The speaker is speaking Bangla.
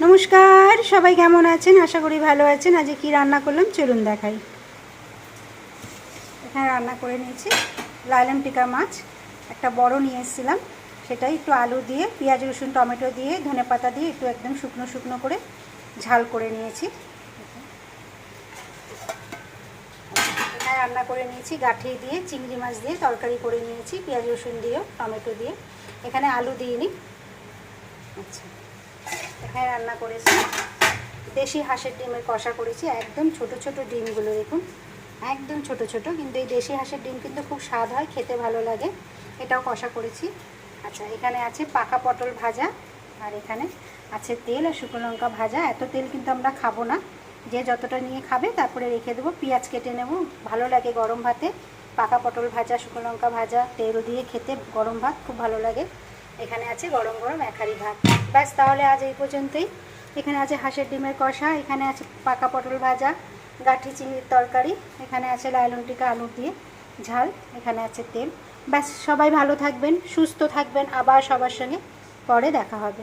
নমস্কার, সবাই কেমন আছেন? আশা করি ভালো আছেন। আজকে কি রান্না করলাম চলুন দেখাই। এখানে রান্না করে নিয়েছি লাইলাম টিকা মাছ, একটা বড় নিয়ে এসেছিলাম, সেটাই একটু আলু দিয়ে পেঁয়াজ রসুন টমেটো দিয়ে ধনেপাতা দিয়ে একটু একদম শুকনো শুকনো করে ঝাল করে নিয়েছি। এখানে রান্না করে নিয়েছি গাঠি দিয়ে চিংড়ি মাছ দিয়ে তরকারি করে নিয়েছি পেঁয়াজ রসুন দিয়ে টমেটো দিয়ে, এখানে আলু দিইনি। আচ্ছা, এখানে রান্না করেছি দেশি হাঁসের ডিমের কষা করেছি, একদম ছোট ছোট ডিমগুলো দেখুন, একদম ছোট ছোট, কিন্তু এই দেশি হাঁসের ডিম কিন্তু খুব স্বাদ হয়, খেতে ভালো লাগে। এটাও কষা করেছি। আচ্ছা, এখানে আছে পাকা পটল ভাজা, আর এখানে আছে তেল আর শুকনো লঙ্কা ভাজা। এত তেল কিন্তু আমরা খাবো না, যে যতটা নিয়ে খাবে তারপরে রেখে দেবো। পেঁয়াজ কেটে নেব, ভালো লাগে গরম ভাতে পাকা পটল ভাজা শুকনো লঙ্কা ভাজা তেল দিয়ে খেতে, গরম ভাত খুব ভালো লাগে। এখানে আছে গরম গরম এক হাঁড়ি ভাত। ব্যাস, তাহলে আজ এই পর্যন্তই। এখানে আছে হাঁসের ডিমের কষা, এখানে আছে পাকা পটল ভাজা, গাঠি চিংড়ির তরকারি, এখানে আছে লাইলন টিকা আলু দিয়ে ঝাল, এখানে আছে তেল। ব্যাস, সবাই ভালো থাকবেন, সুস্থ থাকবেন, আবার সবার সঙ্গে পরে দেখা হবে।